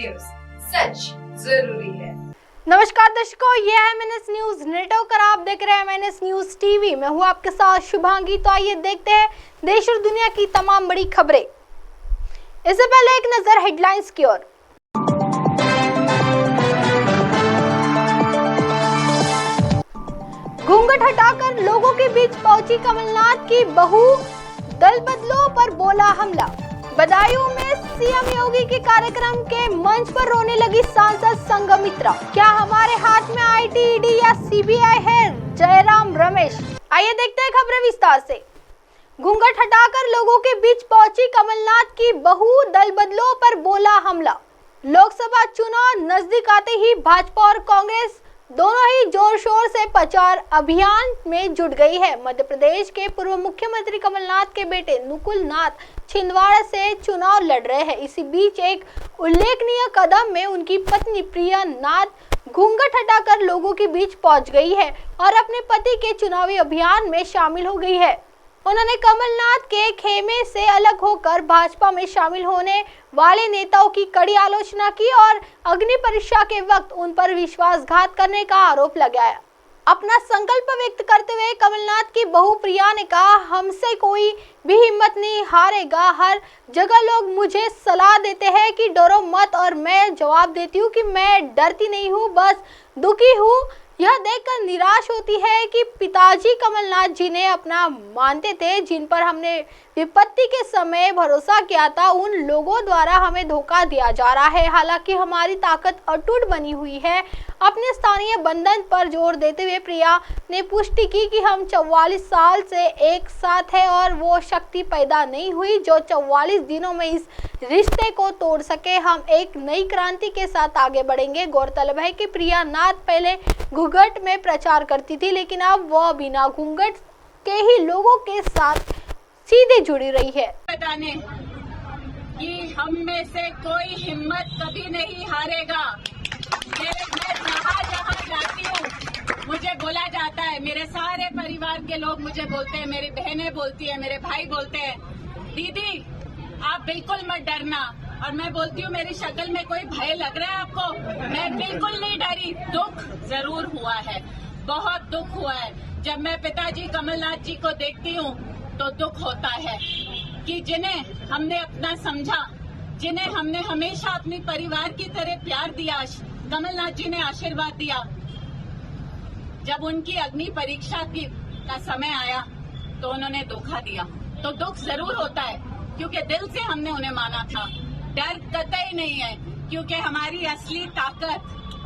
News, सच जरूरी है। नमस्कार दर्शकों, ये है एमएनएस न्यूज नेटवर्क और आप देख रहे हैं एमएनएस न्यूज टीवी। मैं हूं आपके साथ शुभांगी। तो आइए देखते हैं देश और दुनिया की तमाम बड़ी खबरें। इससे पहले एक नजर हेडलाइंस की ओर। घूंघट हटाकर लोगों के बीच पहुंची कमलनाथ की बहू, दल बदलों पर बोला हमला। बदायूं में सीएम योगी के कार्यक्रम के मंच पर रोने लगी सांसद संघमित्रा। क्या हमारे हाथ में आईटी, ईडी या सीबीआई है? जयराम रमेश। आइए देखते हैं खबरें विस्तार से। घूंघट हटाकर लोगों के बीच पहुंची कमलनाथ की बहू, दल बदलों पर बोला हमला। लोकसभा चुनाव नजदीक आते ही भाजपा और कांग्रेस दोनों ही जोर शोर से प्रचार अभियान में जुट गई है। मध्य प्रदेश के पूर्व मुख्यमंत्री कमलनाथ के बेटे नुकुल नाथ छिंदवाड़ा से चुनाव लड़ रहे हैं। इसी बीच एक उल्लेखनीय कदम में उनकी पत्नी प्रिया नाथ घूंघट हटाकर लोगों के बीच पहुंच गई है और अपने पति के चुनावी अभियान में शामिल हो गई है। उन्होंने कमलनाथ के खेमे से अलग होकर भाजपा में शामिल होने वाले नेताओं की कड़ी आलोचना की और अग्नि परीक्षा के वक्त उन पर विश्वासघात करने का आरोप लगाया। अपना संकल्प व्यक्त करते हुए कमलनाथ की बहू प्रिया ने कहा, हमसे कोई भी हिम्मत नहीं हारेगा। हर जगह लोग मुझे सलाह देते हैं कि डरो मत, और मैं जवाब देती हूँ कि मैं डरती नहीं हूँ, बस दुखी हूँ। यह देखकर निराश होती है कि पिताजी कमलनाथ जिन्हें अपना मानते थे, जिन पर हमने विपत्ति के समय भरोसा किया था, उन लोगों द्वारा हमें धोखा दिया जा रहा है। हालांकि हमारी ताकत अटूट बनी हुई है। अपने स्थानीय बंधन पर जोर देते हुए प्रिया ने पुष्टि की कि हम 44 साल से एक साथ हैं और वो शक्ति पैदा नहीं हुई जो 44 दिनों में इस रिश्ते को तोड़ सके। हम एक नई क्रांति के साथ आगे बढ़ेंगे। गौरतलब है कि प्रिया नाथ पहले घूंघट में प्रचार करती थी, लेकिन अब वह बिना घूंघट के ही लोगों के साथ सीधे जुड़ी रही है। बताने कि हम में से कोई हिम्मत कभी नहीं हारेगा। मैं जहाँ जाती हूँ मुझे बोला जाता है, मेरे सारे परिवार के लोग मुझे बोलते हैं, मेरी बहनें बोलती है, मेरे भाई बोलते हैं, दीदी आप बिल्कुल मत डरना। और मैं बोलती हूँ, मेरी शक्ल में कोई भय लग रहा है आपको? मैं बिल्कुल नहीं डरी। दुख जरूर हुआ है, बहुत दुख हुआ है। जब मैं पिताजी कमलनाथ जी को देखती हूँ तो दुख होता है कि जिन्हें हमने अपना समझा, जिन्हें हमने हमेशा अपनी परिवार की तरह प्यार दिया, कमलनाथ जी ने आशीर्वाद दिया, जब उनकी अग्नि परीक्षा का समय आया तो उन्होंने धोखा दिया। तो दुख जरूर होता है, क्योंकि दिल से हमने उन्हें माना था। डर कतई नहीं है, क्योंकि हमारी असली ताकत,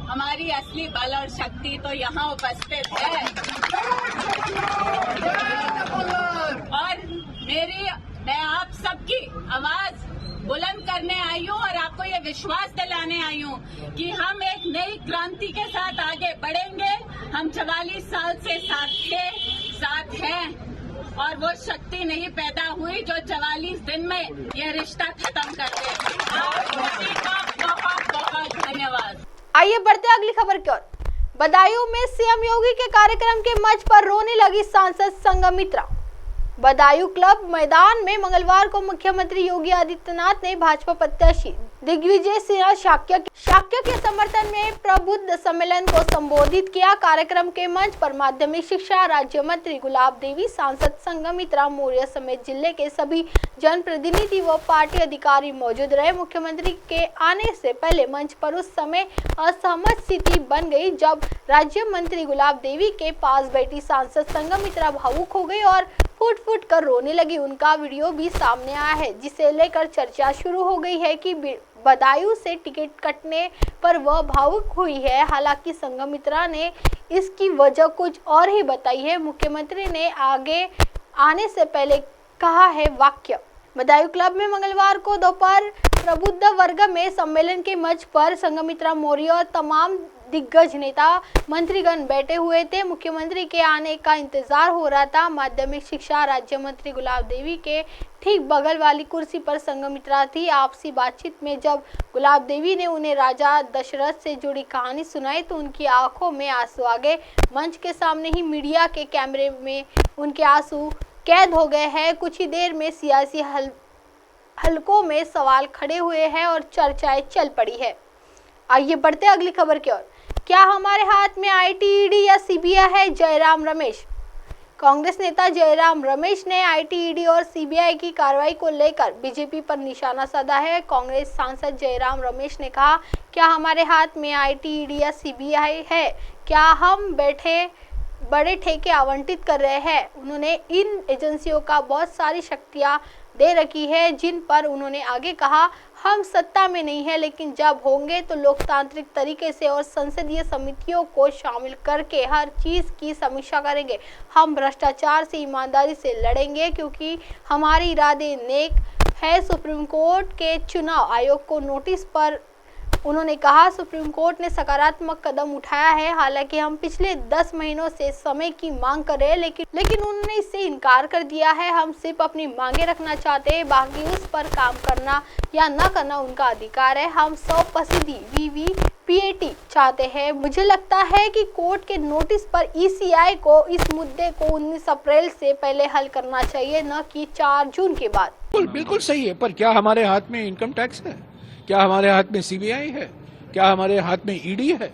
हमारी असली बल और शक्ति तो यहाँ उपस्थित है। और मैं आप सबकी आवाज बुलंद करने आई हूँ और आपको ये विश्वास दिलाने आई हूँ कि हम एक नई क्रांति के साथ आगे बढ़ेंगे। हम 44 साल से साथ थे, साथ हैं, और वो शक्ति नहीं पैदा हुई जो 44 दिन में ये रिश्ता खत्म कर दे। आप सभी का बहुत बहुत धन्यवाद। आइए बढ़ते अगली खबर की ओर। बदायूं में सीएम योगी के कार्यक्रम के मंच पर रोने लगी सांसद संघमित्रा। बदायूं क्लब मैदान में मंगलवार को मुख्यमंत्री योगी आदित्यनाथ ने भाजपा प्रत्याशी दिग्विजय सिंह शाक्य के समर्थन में प्रबुद्ध सम्मेलन को संबोधित किया। कार्यक्रम के मंच पर माध्यमिक शिक्षा राज्य मंत्री गुलाब देवी, सांसद संघमित्रा मौर्य समेत जिले के सभी जनप्रतिनिधि व पार्टी अधिकारी मौजूद रहे। मुख्यमंत्री के आने से पहले मंच पर उस समय असहमत स्थिति बन गई, जब राज्य मंत्री गुलाब देवी के पास बैठी सांसद संघमित्रा भावुक हो गई और फूट फूट कर रोने लगी। उनका वीडियो भी सामने आया है, जिसे लेकर चर्चा शुरू हो गई है कि बदायूं से टिकट कटने पर वह भावुक हुई है। हालांकि संघमित्रा ने इसकी वजह कुछ और ही बताई है। मुख्यमंत्री ने आगे आने से पहले कहा है वाक्य। बदायूं क्लब में मंगलवार को दोपहर प्रबुद्ध वर्ग में सम्मेलन के मंच पर संघमित्रा मौर्य और तमाम दिग्गज नेता मंत्रीगण बैठे हुए थे। मुख्यमंत्री के आने का इंतजार हो रहा था। माध्यमिक शिक्षा राज्य मंत्री गुलाब देवी के ठीक बगल वाली कुर्सी पर संघमित्रा थी। आपसी बातचीत में जब गुलाब देवी ने उन्हें राजा दशरथ से जुड़ी कहानी सुनाई तो उनकी आंखों में आंसू आ गए। मंच के सामने ही मीडिया के कैमरे में उनके आंसू कैद हो गए हैं। कुछ ही देर में सियासी हलकों में सवाल खड़े हुए हैं और चर्चाएं चल पड़ी है। आइए बढ़ते अगली खबर की ओर। क्या हमारे हाथ में आईटी, ईडी या सीबीआई है? जयराम रमेश। कांग्रेस नेता जयराम रमेश ने आईटी, ईडी और सीबीआई की कार्रवाई को लेकर बीजेपी पर निशाना साधा है। कांग्रेस सांसद जयराम रमेश ने कहा, क्या हमारे हाथ में आईटी, ईडी या सीबीआई है? क्या हम बड़े ठेके आवंटित कर रहे हैं? उन्होंने इन एजेंसियों का बहुत सारी शक्तियां दे रखी है, जिन पर उन्होंने आगे कहा, हम सत्ता में नहीं है, लेकिन जब होंगे तो लोकतांत्रिक तरीके से और संसदीय समितियों को शामिल करके हर चीज की समीक्षा करेंगे। हम भ्रष्टाचार से ईमानदारी से लड़ेंगे, क्योंकि हमारे इरादे नेक है। सुप्रीम कोर्ट के चुनाव आयोग को नोटिस पर उन्होंने कहा, सुप्रीम कोर्ट ने सकारात्मक कदम उठाया है। हालांकि हम पिछले 10 महीनों से समय की मांग कर रहे हैं, लेकिन उन्होंने इससे इनकार कर दिया है। हम सिर्फ अपनी मांगे रखना चाहते हैं, बाकी उस पर काम करना या न करना उनका अधिकार है। हम 100% वीवीपीएटी चाहते हैं। मुझे लगता है कि कोर्ट के नोटिस पर ईसीआई को इस मुद्दे को 19 अप्रैल से पहले हल करना चाहिए, न कि 4 जून के बाद। बिल्कुल सही है, पर क्या हमारे हाथ में इनकम टैक्स है? क्या हमारे हाथ में सीबीआई है? क्या हमारे हाथ में ईडी है?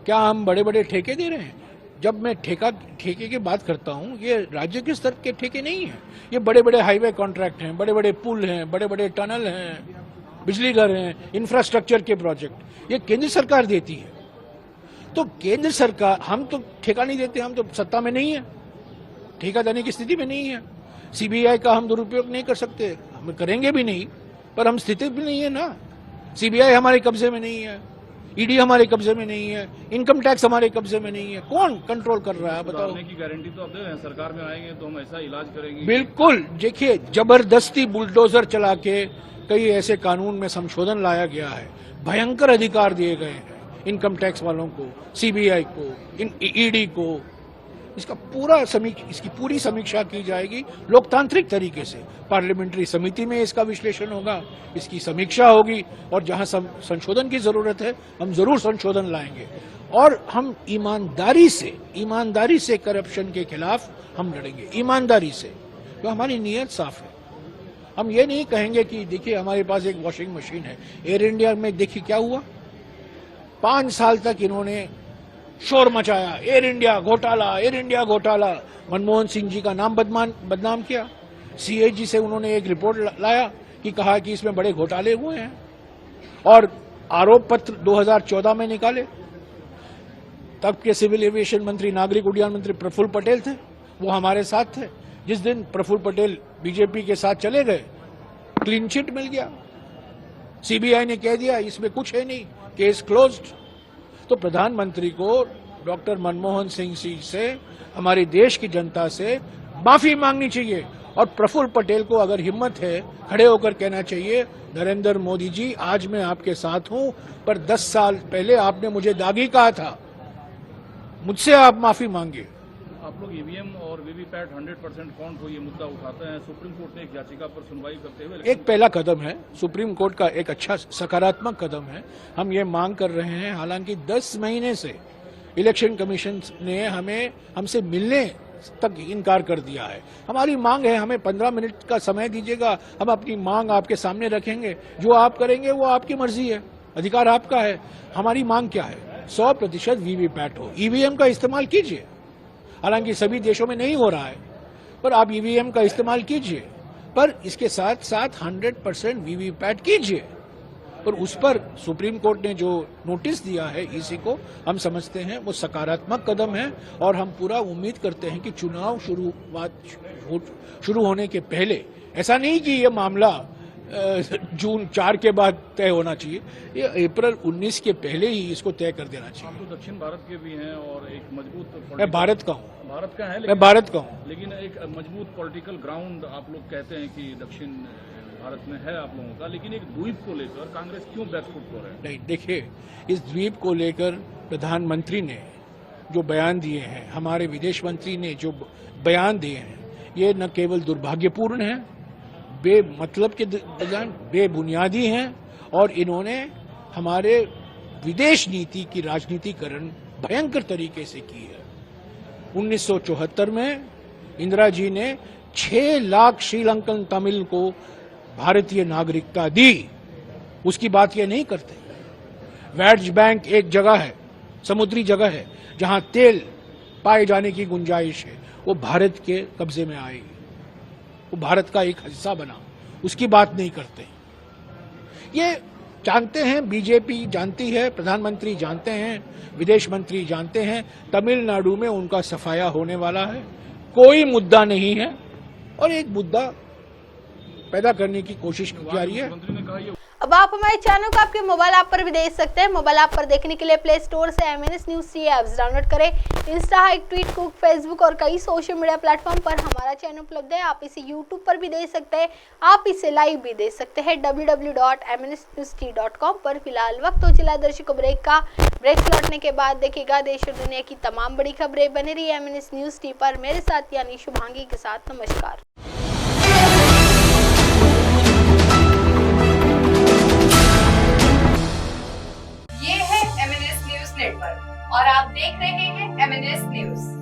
क्या हम बड़े बड़े ठेके दे रहे हैं? जब मैं ठेके की बात करता हूं, ये राज्य के स्तर के ठेके नहीं है। ये बड़े बड़े हाईवे कॉन्ट्रैक्ट हैं, बड़े बड़े पुल हैं, बड़े बड़े टनल हैं, बिजली घर हैं, इंफ्रास्ट्रक्चर के प्रोजेक्ट, ये केंद्र सरकार देती है। तो केंद्र सरकार, हम तो ठेका नहीं देते, हम तो सत्ता में नहीं है, ठेका देने की स्थिति में नहीं है। सीबीआई का हम दुरुपयोग नहीं कर सकते, हम करेंगे भी नहीं, पर हम स्थिति भी नहीं है ना। सीबीआई हमारे कब्जे में नहीं है, ईडी हमारे कब्जे में नहीं है, इनकम टैक्स हमारे कब्जे में नहीं है। कौन कंट्रोल कर रहा है बताओ? की गारंटी तो आप दे रहे हैं, सरकार में आएंगे तो हम ऐसा इलाज करेंगे। बिल्कुल, देखिए जबरदस्ती बुलडोजर चला के कई ऐसे कानून में संशोधन लाया गया है, भयंकर अधिकार दिए गए हैं इनकम टैक्स वालों को, सीबीआई को, ईडी को। इसकी पूरी समीक्षा की जाएगी लोकतांत्रिक तरीके से। पार्लियामेंट्री समिति में इसका विश्लेषण होगा, इसकी समीक्षा होगी, और जहां संशोधन की जरूरत है हम जरूर संशोधन लाएंगे। और हम ईमानदारी से करप्शन के खिलाफ हम लड़ेंगे, ईमानदारी से, तो हमारी नीयत साफ है। हम ये नहीं कहेंगे कि देखिए हमारे पास एक वॉशिंग मशीन है। एयर इंडिया में देखिए क्या हुआ, 5 साल तक इन्होंने शोर मचाया, एयर इंडिया घोटाला, एयर इंडिया घोटाला, मनमोहन सिंह जी का नाम बदनाम किया। सीएजी से उन्होंने एक रिपोर्ट लाया कि कहा कि इसमें बड़े घोटाले हुए हैं, और आरोप पत्र 2014 में निकाले। तब के सिविल एविएशन मंत्री, नागरिक उड्डयन मंत्री प्रफुल्ल पटेल थे, वो हमारे साथ थे। जिस दिन प्रफुल्ल पटेल बीजेपी के साथ चले गए, क्लीन चिट मिल गया, सीबीआई ने कह दिया इसमें कुछ है नहीं, केस क्लोज्ड। तो प्रधानमंत्री को डॉक्टर मनमोहन सिंह जी से, हमारे देश की जनता से माफी मांगनी चाहिए, और प्रफुल्ल पटेल को अगर हिम्मत है खड़े होकर कहना चाहिए, नरेंद्र मोदी जी आज मैं आपके साथ हूं, पर 10 साल पहले आपने मुझे दागी कहा था, मुझसे आप माफी मांगे। आप लोग ईवीएम और वीवीपैट 100% काउंट हो, ये मुद्दा उठाते हैं। सुप्रीम कोर्ट ने एक याचिका पर सुनवाई करते हुए एक पहला कदम है, सुप्रीम कोर्ट का एक अच्छा सकारात्मक कदम है। हम ये मांग कर रहे हैं, हालांकि 10 महीने से इलेक्शन कमीशन ने हमसे मिलने तक इनकार कर दिया है। हमारी मांग है, हमें 15 मिनट का समय दीजिएगा, हम अपनी मांग आपके सामने रखेंगे। जो आप करेंगे वो आपकी मर्जी है, अधिकार आपका है। हमारी मांग क्या है? 100% वीवीपैट हो, ईवीएम का इस्तेमाल कीजिए। हालांकि सभी देशों में नहीं हो रहा है, पर आप ईवीएम का इस्तेमाल कीजिए, पर इसके साथ साथ 100% वीवीपैट कीजिए। और उस पर सुप्रीम कोर्ट ने जो नोटिस दिया है ईसी को, हम समझते हैं वो सकारात्मक कदम है, और हम पूरा उम्मीद करते हैं कि चुनाव शुरू होने के पहले, ऐसा नहीं कि ये मामला जून 4 के बाद तय होना चाहिए, ये अप्रैल 19 के पहले ही इसको तय कर देना चाहिए। आप तो दक्षिण भारत के भी हैं और एक मजबूत, मैं भारत का हूँ, भारत का है, मैं भारत का हूँ, लेकिन एक मजबूत पॉलिटिकल ग्राउंड आप लोग कहते हैं कि दक्षिण भारत में है आप लोगों का, लेकिन एक द्वीप को लेकर कांग्रेस क्यों बैकफुट हो रहा है? नहीं, देखिए इस द्वीप को लेकर प्रधानमंत्री ने जो बयान दिए हैं, हमारे विदेश मंत्री ने जो बयान दिए हैं, ये न केवल दुर्भाग्यपूर्ण है, बेमतलब के बयान, बेबुनियादी हैं, और इन्होंने हमारे विदेश नीति की राजनीतिकरण भयंकर तरीके से की है। 1974 में इंदिरा जी ने 6 लाख श्रीलंकन तमिल को भारतीय नागरिकता दी, उसकी बात ये नहीं करते। वैट्स बैंक एक जगह है, समुद्री जगह है, जहां तेल पाए जाने की गुंजाइश है, वो भारत के कब्जे में आएगी, वो भारत का एक हिस्सा बना, उसकी बात नहीं करते। ये जानते हैं, बीजेपी जानती है, प्रधानमंत्री जानते हैं, विदेश मंत्री जानते हैं, तमिलनाडु में उनका सफाया होने वाला है, कोई मुद्दा नहीं है और एक मुद्दा पैदा करने की कोशिश की जा रही है। मुख्यमंत्री ने कहा ये अब आप हमारे चैनल को आपके मोबाइल ऐप पर भी देख सकते हैं। मोबाइल ऐप पर देखने के लिए प्ले स्टोर से MNS news T apps download करें। इंस्टा, हाइक, ट्वीट, कुक, फेसबुक और कई सोशल मीडिया प्लेटफॉर्म पर हमारा चैनल उपलब्ध है। आप इसे यूट्यूब पर भी देख सकते हैं, आप इसे लाइव भी देख सकते हैं www.mnsnewst.com पर। फिलहाल वक्त हो चला दर्शकों ब्रेक का। ब्रेक लौटने के बाद देखिएगा देश और दुनिया की तमाम बड़ी खबरें। बने रही MNS न्यूज टी पर मेरे साथ यानी शुभांगी के साथ। नमस्कार। ये है MNS न्यूज नेटवर्क और आप देख रहे हैं MNS न्यूज।